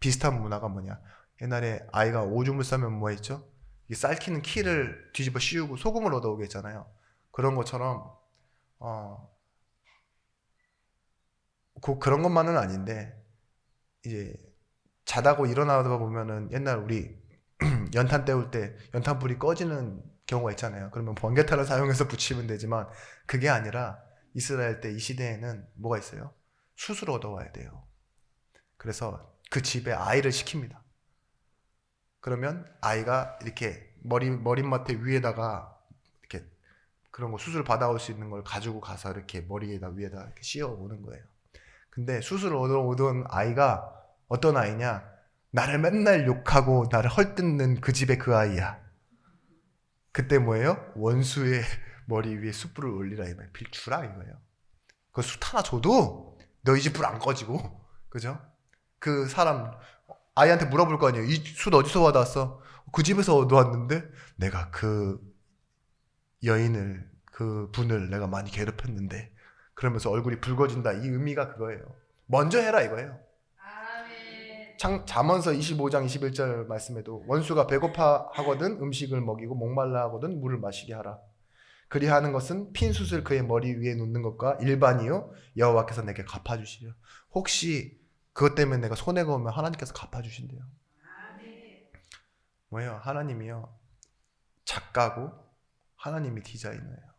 [SPEAKER 1] 비슷한 문화가 뭐냐? 옛날에 아이가 오줌을 싸면 뭐 했죠? 쌀키는 키를 뒤집어 씌우고 소금을 얻어오게 했잖아요. 그런 것처럼 그런 것만은 아닌데 이제 자다고 일어나다 보면은 옛날 우리 연탄 때울 때 연탄불이 꺼지는 경우가 있잖아요. 그러면 번개탄을 사용해서 붙이면 되지만 그게 아니라 이스라엘 때 이 시대에는 뭐가 있어요? 숯을 얻어와야 돼요. 그래서 그 집에 아이를 시킵니다. 그러면 아이가 이렇게 머리맡에 위에다가 이렇게 그런 거 숯을 받아올 수 있는 걸 가지고 가서 이렇게 머리에다 위에다 이렇게 씌워 오는 거예요. 근데 숯을 얻어오던 아이가 어떤 아이냐? 나를 맨날 욕하고 나를 헐뜯는 그 집의 그 아이야. 그때 뭐예요? 원수의 머리 위에 숯불을 올리라 이 말. 빌주라 이거예요. 그 숯 하나 줘도 너희 집 불 안 꺼지고, 그죠? 그 사람 아이한테 물어볼 거 아니에요. 이 숯 어디서 받아왔어? 그 집에서 얻어왔는데 내가 그 여인을 그 분을 내가 많이 괴롭혔는데 그러면서 얼굴이 붉어진다. 이 의미가 그거예요. 먼저 해라 이거예요. 잠언서 25장 21절 말씀에도 원수가 배고파 하거든 음식을 먹이고 목말라 하거든 물을 마시게 하라. 그리하는 것은 핀 숯을 그의 머리 위에 놓는 것과 일반이요 여호와께서 내게 갚아주시려. 혹시 그것 때문에 내가 손해가 오면 하나님께서 갚아주신대요. 뭐예요? 하나님이요 작가고 하나님이 디자이너예요.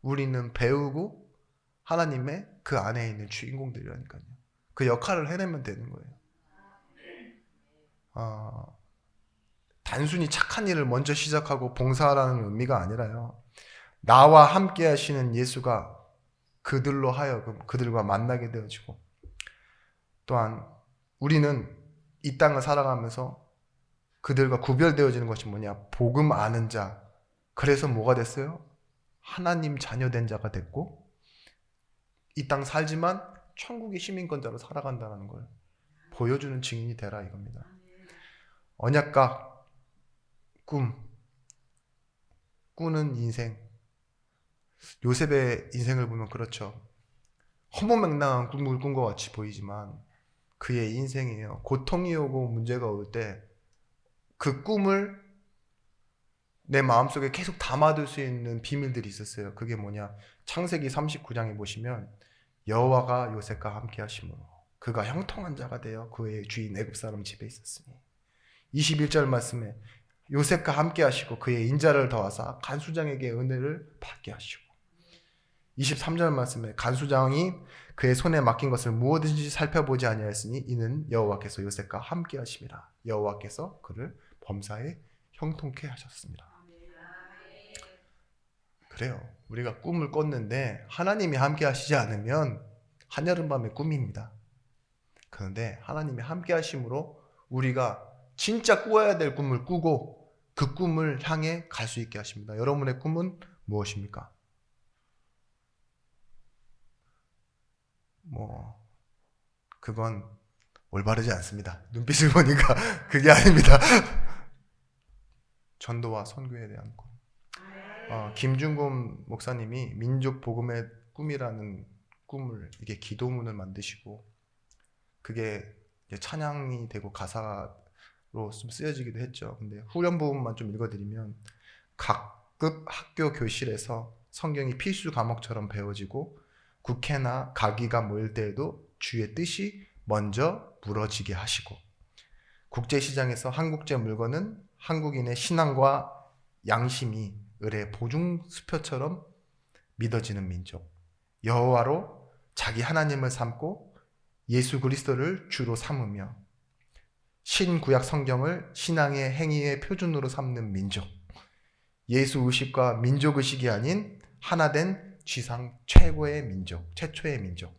[SPEAKER 1] 우리는 배우고 하나님의 그 안에 있는 주인공들이라니까요. 그 역할을 해내면 되는 거예요. 단순히 착한 일을 먼저 시작하고 봉사하라는 의미가 아니라요. 나와 함께 하시는 예수가 그들로 하여금 그들과 만나게 되어지고 또한 우리는 이 땅을 살아가면서 그들과 구별되어지는 것이 뭐냐? 복음 아는 자. 그래서 뭐가 됐어요? 하나님 자녀된 자가 됐고 이 땅 살지만 천국의 시민권자로 살아간다는 걸 보여주는 증인이 되라 이겁니다. 언약각, 꾸는 인생. 요셉의 인생을 보면 그렇죠. 허무맹랑한 꿈을 꾼 것 같이 보이지만 그의 인생이에요. 고통이 오고 문제가 올 때 그 꿈을 내 마음속에 계속 담아둘 수 있는 비밀들이 있었어요. 그게 뭐냐? 창세기 39장에 보시면 여호와가 요셉과 함께 하심으로 그가 형통한 자가 되어 그의 주인 애굽 사람 집에 있었으니 21절 말씀에 요셉과 함께 하시고 그의 인자를 더하사 간수장에게 은혜를 받게 하시고 23절 말씀에 간수장이 그의 손에 맡긴 것을 무엇든지 살펴보지 아니하였으니 이는 여호와께서 요셉과 함께 하심이라. 여호와께서 그를 범사에 형통케 하셨습니다. 그래요. 우리가 꿈을 꿨는데 하나님이 함께 하시지 않으면 한여름밤의 꿈입니다. 그런데 하나님이 함께 하심으로 우리가 진짜 꾸어야 될 꿈을 꾸고 그 꿈을 향해 갈 수 있게 하십니다. 여러분의 꿈은 무엇입니까? 그건 올바르지 않습니다. 눈빛을 보니까 그게 아닙니다. 전도와 선교에 대한 꿈. 김중곤 목사님이 민족 복음의 꿈이라는 꿈을 이게 기도문을 만드시고 그게 찬양이 되고 가사로 좀 쓰여지기도 했죠. 근데 후렴 부분만 좀 읽어드리면 각급 학교 교실에서 성경이 필수 과목처럼 배워지고 국회나 가기가 모일 때에도 주의 뜻이 먼저 물어지게 하시고 국제시장에서 한국제 물건은 한국인의 신앙과 양심이 을의 보증수표처럼 믿어지는 민족, 여호와로 자기 하나님을 삼고 예수 그리스도를 주로 삼으며 신구약 성경을 신앙의 행위의 표준으로 삼는 민족, 예수 의식과 민족 의식이 아닌 하나된 지상 최고의 민족, 최초의 민족.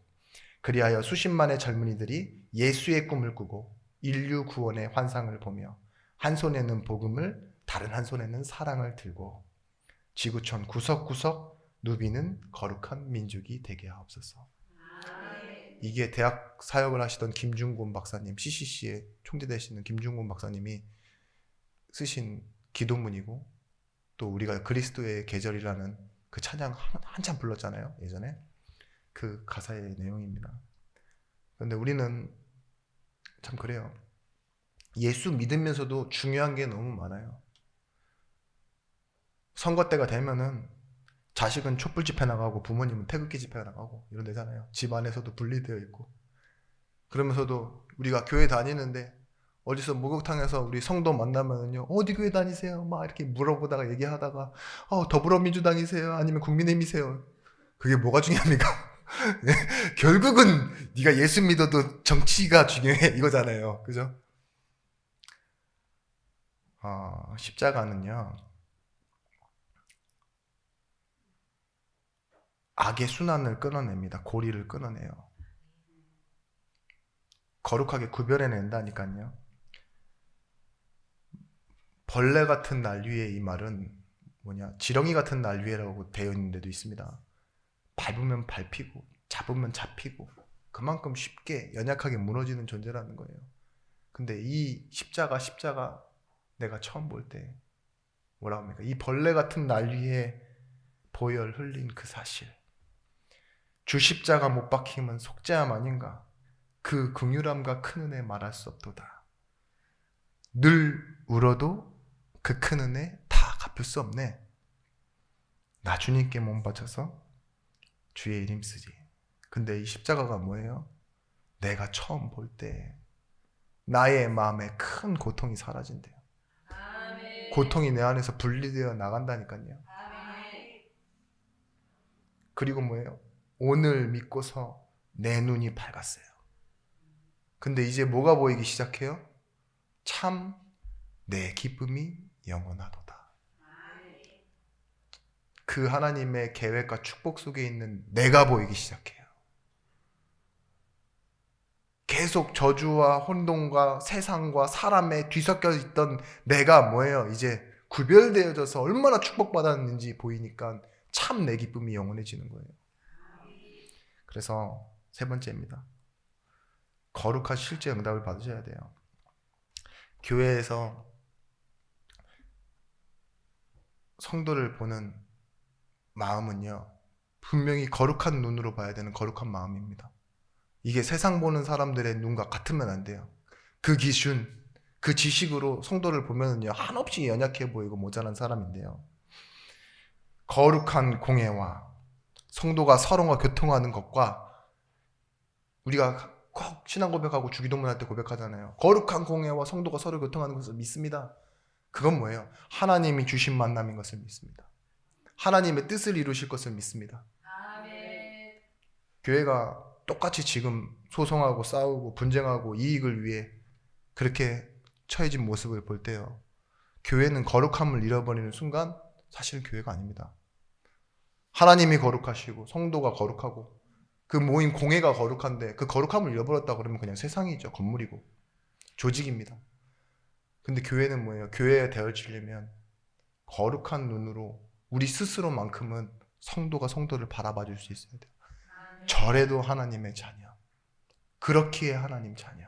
[SPEAKER 1] 그리하여 수십만의 젊은이들이 예수의 꿈을 꾸고 인류 구원의 환상을 보며 한 손에는 복음을 다른 한 손에는 사랑을 들고 지구촌 구석구석 누비는 거룩한 민족이 되게 하옵소서. 이게 대학 사역을 하시던 김중곤 박사님, CCC의 총재 되시는 김중곤 박사님이 쓰신 기도문이고 또 우리가 그리스도의 계절이라는 그 찬양 한참 불렀잖아요. 예전에 그 가사의 내용입니다. 그런데 우리는 참 그래요. 예수 믿으면서도 중요한 게 너무 많아요. 선거 때가 되면은 자식은 촛불 집회 나가고 부모님은 태극기 집회 나가고 이런 데잖아요. 집 안에서도 분리되어 있고 그러면서도 우리가 교회 다니는데 어디서 목욕탕에서 우리 성도 만나면은요 어디 교회 다니세요? 막 이렇게 물어보다가 얘기하다가 더불어민주당이세요? 아니면 국민의힘이세요? 그게 뭐가 중요합니까? 결국은 네가 예수 믿어도 정치가 중요해 이거잖아요. 그죠? 십자가는요 악의 순환을 끊어냅니다. 고리를 끊어내요. 거룩하게 구별해낸다니까요. 벌레 같은 날 위에 이 말은 지렁이 같은 날 위에라고 되어 있는 데도 있습니다. 밟으면 밟히고 잡으면 잡히고 그만큼 쉽게 연약하게 무너지는 존재라는 거예요. 근데 이 십자가 내가 처음 볼 때 뭐라고 합니까? 이 벌레 같은 날 위에 보혈 흘린 그 사실, 주 십자가 못 박힘은 속죄함 아닌가? 그 긍휼함과 큰 은혜 말할 수 없도다. 늘 울어도 그 큰 은혜 다 갚을 수 없네. 나 주님께 몸 바쳐서 주의 이름 쓰지. 근데 이 십자가가 뭐예요? 내가 처음 볼 때 나의 마음에 큰 고통이 사라진대요. 아멘. 고통이 내 안에서 분리되어 나간다니까요. 아멘. 그리고 뭐예요? 오늘 믿고서 내 눈이 밝았어요. 근데 이제 뭐가 보이기 시작해요? 참 내 기쁨이 영원하도다. 그 하나님의 계획과 축복 속에 있는 내가 보이기 시작해요. 계속 저주와 혼돈과 세상과 사람에 뒤섞여 있던 내가 뭐예요? 이제 구별되어져서 얼마나 축복받았는지 보이니까 참 내 기쁨이 영원해지는 거예요. 그래서 세 번째입니다. 거룩한 실제 응답을 받으셔야 돼요. 교회에서 성도를 보는 마음은요, 분명히 거룩한 눈으로 봐야 되는 거룩한 마음입니다. 이게 세상 보는 사람들의 눈과 같으면 안 돼요. 그 기준, 그 지식으로 성도를 보면은요, 한없이 연약해 보이고 모자란 사람인데요. 거룩한 공예와 성도가 서로가 교통하는 것과 우리가 꼭 신앙 고백하고 주기도문 할 때 고백하잖아요. 거룩한 공예와 성도가 서로 교통하는 것을 믿습니다. 그건 뭐예요? 하나님이 주신 만남인 것을 믿습니다. 하나님의 뜻을 이루실 것을 믿습니다.
[SPEAKER 2] 아멘.
[SPEAKER 1] 교회가 똑같이 지금 소송하고 싸우고 분쟁하고 이익을 위해 그렇게 처해진 모습을 볼 때요, 교회는 거룩함을 잃어버리는 순간 사실 교회가 아닙니다. 하나님이 거룩하시고 성도가 거룩하고 그 모인 공회가 거룩한데 그 거룩함을 잃어버렸다 그러면 그냥 세상이죠. 건물이고 조직입니다. 근데 교회는 뭐예요? 교회에 되어지려면 거룩한 눈으로 우리 스스로만큼은 성도가 성도를 바라봐 줄 수 있어야 돼요. 저래도 하나님의 자녀, 그렇기에 하나님 자녀.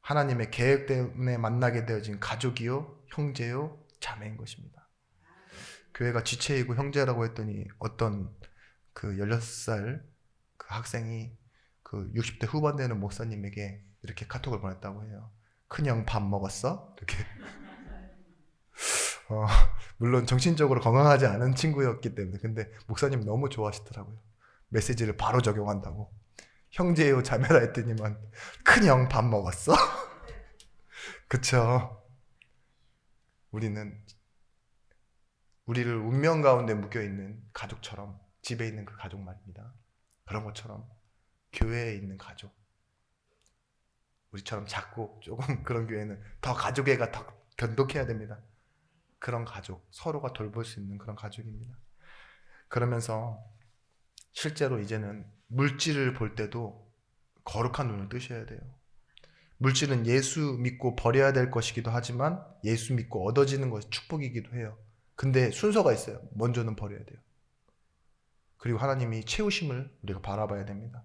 [SPEAKER 1] 하나님의 계획 때문에 만나게 되어진 가족이요, 형제요, 자매인 것입니다. 교회가 지체이고 형제라고 했더니 어떤 그 16살 그 학생이 그 60대 후반 되는 목사님에게 이렇게 카톡을 보냈다고 해요. 큰형 밥 먹었어? 이렇게. 물론 정신적으로 건강하지 않은 친구였기 때문에. 근데 목사님 너무 좋아하시더라고요. 메시지를 바로 적용한다고. 형제요 자매라 했더니만 큰형 밥 먹었어? 그쵸. 우리를 운명 가운데 묶여있는 가족처럼, 집에 있는 그 가족 말입니다. 그런 것처럼 교회에 있는 가족, 우리처럼 작고 조금 그런 교회는 더 가족애가 더 견독해야 됩니다. 그런 가족, 서로가 돌볼 수 있는 그런 가족입니다. 그러면서 실제로 이제는 물질을 볼 때도 거룩한 눈을 뜨셔야 돼요. 물질은 예수 믿고 버려야 될 것이기도 하지만 예수 믿고 얻어지는 것이 축복이기도 해요. 근데 순서가 있어요. 먼저는 버려야 돼요. 그리고 하나님이 채우심을 우리가 바라봐야 됩니다.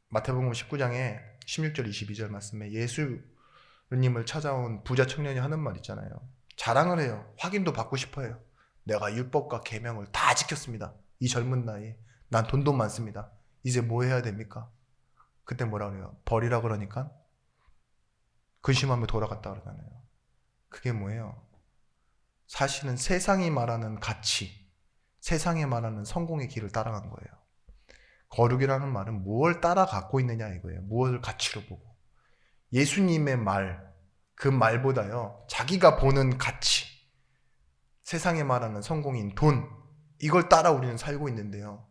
[SPEAKER 1] 마태복음 19장에 16절 22절 말씀에 예수님을 찾아온 부자 청년이 하는 말 있잖아요. 자랑을 해요. 확인도 받고 싶어요. 내가 율법과 계명을 다 지켰습니다. 이 젊은 나이에 난 돈도 많습니다. 이제 뭐 해야 됩니까? 그때 뭐라 그래요? 버리라 그러니까 근심하며 돌아갔다 그러잖아요. 그게 뭐예요? 사실은 세상이 말하는 가치, 세상이 말하는 성공의 길을 따라간 거예요. 거룩이라는 말은 무엇을 따라가고 있느냐 이거예요. 무엇을 가치로 보고. 예수님의 말, 그 말보다요, 자기가 보는 가치, 세상에 말하는 성공인 돈, 이걸 따라 우리는 살고 있는데요.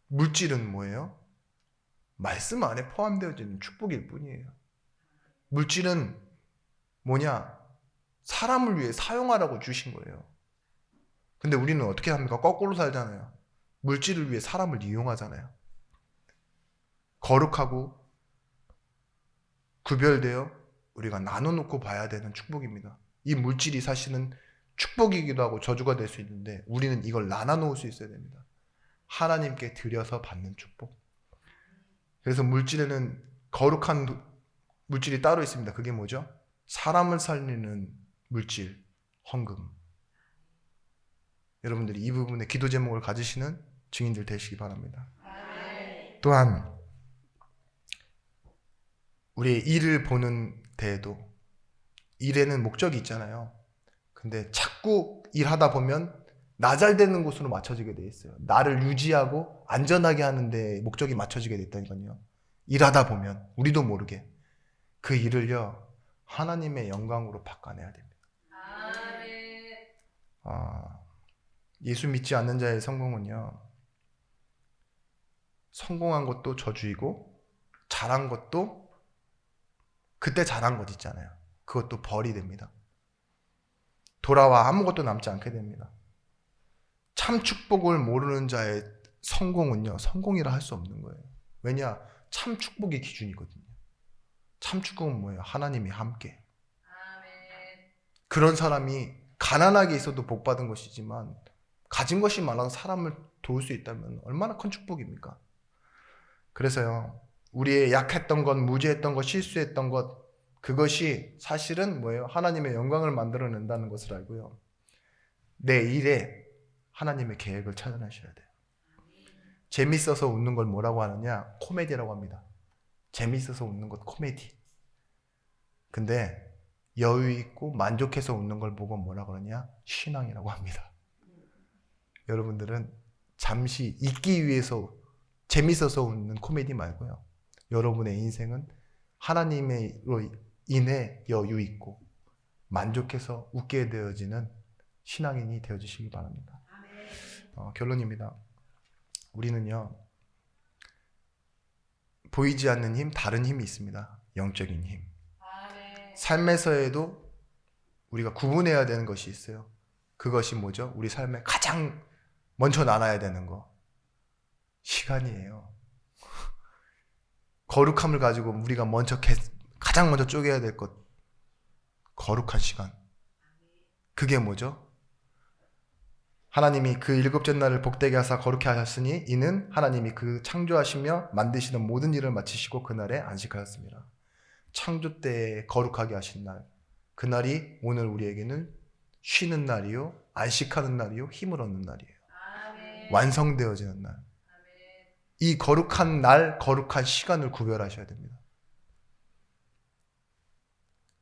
[SPEAKER 1] 물질은 뭐예요? 말씀 안에 포함되어지는 축복일 뿐이에요. 물질은 뭐냐? 사람을 위해 사용하라고 주신 거예요. 근데 우리는 어떻게 합니까? 거꾸로 살잖아요. 물질을 위해 사람을 이용하잖아요. 거룩하고 구별되어 우리가 나눠놓고 봐야 되는 축복입니다. 이 물질이 사실은 축복이기도 하고 저주가 될 수 있는데 우리는 이걸 나눠놓을 수 있어야 됩니다. 하나님께 드려서 받는 축복. 그래서 물질에는 거룩한 물질이 따로 있습니다. 그게 뭐죠? 사람을 살리는 물질, 헌금. 여러분들이 이 부분에 기도 제목을 가지시는 증인들 되시기 바랍니다. 또한 우리의 일을 보는 데에도 일에는 목적이 있잖아요. 근데 자꾸 일하다 보면 나 잘 되는 곳으로 맞춰지게 돼 있어요. 나를 유지하고 안전하게 하는 데 목적이 맞춰지게 돼 있다니까요. 일하다 보면 우리도 모르게 그 일을요, 하나님의 영광으로 바꿔내야 됩니다. 예수 믿지 않는 자의 성공은요, 성공한 것도 저주이고 잘한 것도 그때 잘한 것 있잖아요. 그것도 벌이 됩니다. 돌아와 아무것도 남지 않게 됩니다. 참 축복을 모르는 자의 성공은요, 성공이라 할 수 없는 거예요. 왜냐? 참 축복의 기준이거든요. 참 축복은 뭐예요? 하나님이 함께. 그런 사람이 가난하게 있어도 복 받은 것이지만 가진 것이 많아서 사람을 도울 수 있다면 얼마나 큰 축복입니까? 그래서요, 우리의 약했던 것, 무지했던 것, 실수했던 것, 그것이 사실은 뭐예요? 하나님의 영광을 만들어낸다는 것을 알고요, 내 일에 하나님의 계획을 찾아내셔야 돼요. 재밌어서 웃는 걸 뭐라고 하느냐? 코미디라고 합니다. 재밌어서 웃는 것 코미디. 근데 여유 있고 만족해서 웃는 걸 보고 뭐라 그러냐? 신앙이라고 합니다. 여러분들은 잠시 잊기 위해서 재밌어서 웃는 코미디 말고요, 여러분의 인생은 하나님으로 인해 여유 있고 만족해서 웃게 되어지는 신앙인이 되어주시기 바랍니다. 결론입니다. 우리는요, 보이지 않는 힘, 다른 힘이 있습니다. 영적인 힘. 삶에서에도 우리가 구분해야 되는 것이 있어요. 그것이 뭐죠? 우리 삶에 가장 먼저 나눠야 되는 거. 시간이에요. 거룩함을 가지고 우리가 가장 먼저 쪼개야 될 것. 거룩한 시간. 그게 뭐죠? 하나님이 그 일곱째 날을 복되게 하사 거룩히 하셨으니 이는 하나님이 그 창조하시며 만드시는 모든 일을 마치시고 그날에 안식하였습니다. 창조 때에 거룩하게 하신 날, 그날이 오늘 우리에게는 쉬는 날이요, 안식하는 날이요, 힘을 얻는 날이에요. 아멘. 완성되어지는 날. 아멘. 이 거룩한 날, 거룩한 시간을 구별하셔야 됩니다.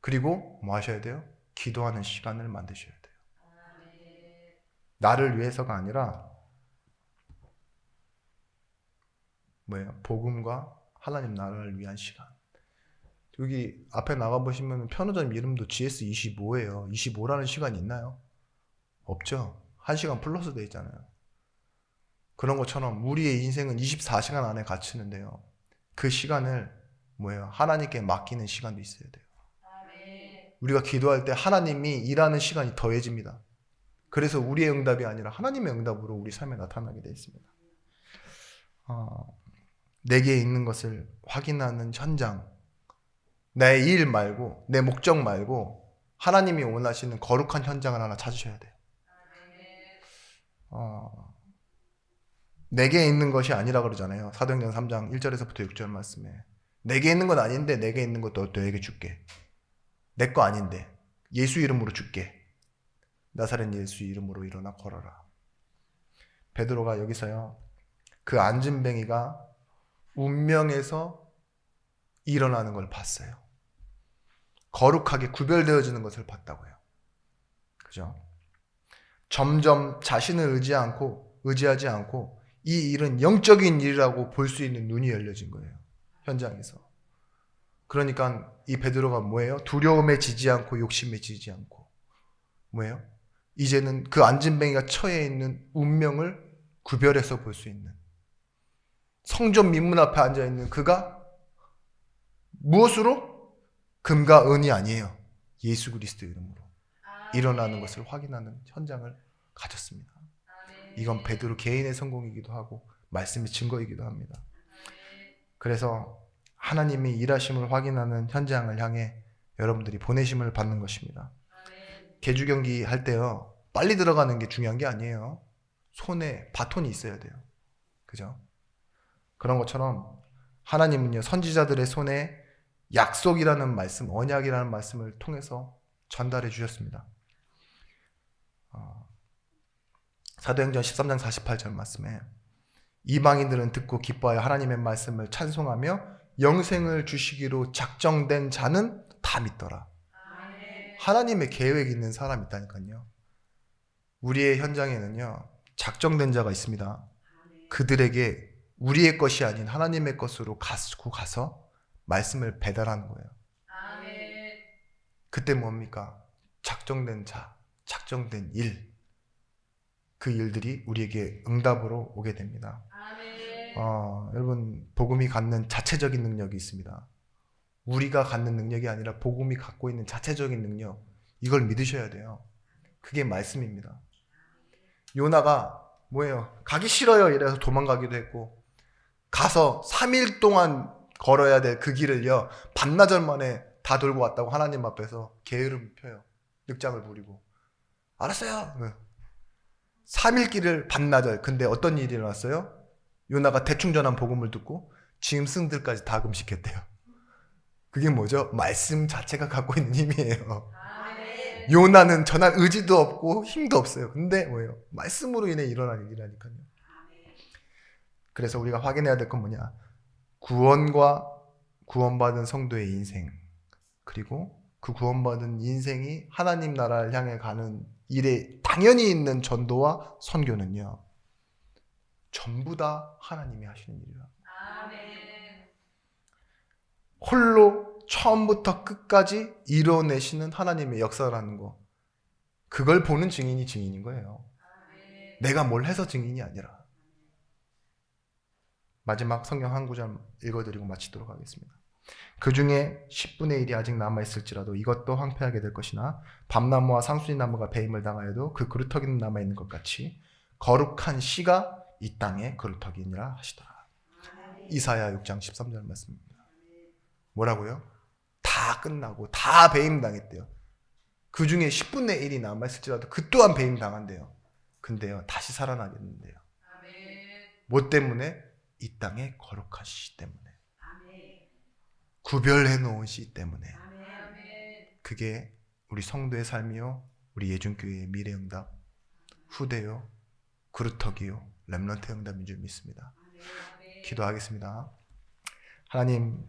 [SPEAKER 1] 그리고 뭐 하셔야 돼요? 기도하는 시간을 만드셔야 돼요. 아멘. 나를 위해서가 아니라 뭐예요? 복음과 하나님 나라를 위한 시간. 여기 앞에 나가보시면 편의점 이름도 GS25예요. 25라는 시간이 있나요? 없죠. 1시간 플러스 돼 있잖아요. 그런 것처럼 우리의 인생은 24시간 안에 갇히는데요. 그 시간을 뭐예요? 하나님께 맡기는 시간도 있어야 돼요. 우리가 기도할 때 하나님이 일하는 시간이 더해집니다. 그래서 우리의 응답이 아니라 하나님의 응답으로 우리 삶에 나타나게 되어 있습니다. 내게 있는 것을 확인하는 현장, 내 일 말고, 내 목적 말고 하나님이 원하시는 거룩한 현장을 하나 찾으셔야 돼요. 내게 있는 것이 아니라 그러잖아요. 사도행전 3장 1절에서부터 6절 말씀에. 내게 있는 건 아닌데 내게 있는 것도 너에게 줄게. 내 거 아닌데 예수 이름으로 줄게. 나사렛 예수 이름으로 일어나 걸어라. 베드로가 여기서요, 그 안진뱅이가 운명에서 일어나는 걸 봤어요. 거룩하게 구별되어지는 것을 봤다고요. 그죠? 점점 자신을 의지하지 않고 이 일은 영적인 일이라고 볼 수 있는 눈이 열려진 거예요. 현장에서. 그러니까 이 베드로가 뭐예요? 두려움에 지지 않고 욕심에 지지 않고 뭐예요? 이제는 그 안진뱅이가 처해 있는 운명을 구별해서 볼 수 있는, 성전 민문 앞에 앉아있는 그가 무엇으로? 금과 은이 아니에요. 예수 그리스도 이름으로 일어나는 것을 확인하는 현장을 가졌습니다. 이건 베드로 개인의 성공이기도 하고 말씀의 증거이기도 합니다. 그래서 하나님이 일하심을 확인하는 현장을 향해 여러분들이 보내심을 받는 것입니다. 개주 경기 할 때요, 빨리 들어가는 게 중요한 게 아니에요. 손에 바톤이 있어야 돼요. 그죠? 그런 것처럼 하나님은요, 선지자들의 손에 약속이라는 말씀, 언약이라는 말씀을 통해서 전달해 주셨습니다. 사도행전 13장 48절 말씀에 이방인들은 듣고 기뻐하여 하나님의 말씀을 찬송하며 영생을 주시기로 작정된 자는 다 믿더라. 하나님의 계획이 있는 사람이 있다니까요. 우리의 현장에는요, 작정된 자가 있습니다. 그들에게 우리의 것이 아닌 하나님의 것으로 가서 말씀을 배달하는 거예요. 그때 뭡니까? 작정된 자, 작정된 일, 그 일들이 우리에게 응답으로 오게 됩니다. 여러분, 복음이 갖는 자체적인 능력이 있습니다. 우리가 갖는 능력이 아니라 복음이 갖고 있는 자체적인 능력, 이걸 믿으셔야 돼요. 그게 말씀입니다. 요나가 뭐예요? 가기 싫어요 이래서 도망가기도 했고, 가서 3일 동안 걸어야 될 그 길을요, 반나절 만에 다 돌고 왔다고 하나님 앞에서 게으름 펴요. 늑장을 부리고. 알았어요. 3일 길을 반나절. 근데 어떤 일이 일어났어요? 요나가 대충 전한 복음을 듣고 짐승들까지 다 금식했대요. 그게 뭐죠? 말씀 자체가 갖고 있는 힘이에요. 요나는 전할 의지도 없고 힘도 없어요. 근데 뭐예요? 말씀으로 인해 일어난 일이라니까요. 그래서 우리가 확인해야 될 건 뭐냐? 구원과 구원받은 성도의 인생, 그리고 그 구원받은 인생이 하나님 나라를 향해 가는 일에 당연히 있는 전도와 선교는요, 전부 다 하나님이 하시는 일이라. 홀로 처음부터 끝까지 이뤄내시는 하나님의 역사라는 거. 그걸 보는 증인이 증인인 거예요. 내가 뭘 해서 증인이 아니라. 마지막 성경 한 구절 읽어드리고 마치도록 하겠습니다. 그 중에 10분의 1이 아직 남아있을지라도 이것도 황폐하게 될 것이나 밤나무와 상수리 나무가 배임을 당하여도 그 그루터기는 남아있는 것 같이 거룩한 씨가 이 땅에 그루터기니라 하시더라. 이사야 6장 13절 말씀입니다. 뭐라고요? 다 끝나고 다 배임 당했대요. 그 중에 10분의 1이 남아있을지라도 그 또한 배임 당한대요. 근데요, 다시 살아나겠는데요. 뭐 때문에? 이 땅의 거룩한 씨 때문에. 구별해 놓은 씨 때문에. 그게 우리 성도의 삶이요, 우리 예중교회의 미래응답, 후대요, 그루터기요, 렘넌트 응답인 줄 믿습니다. 기도하겠습니다. 하나님,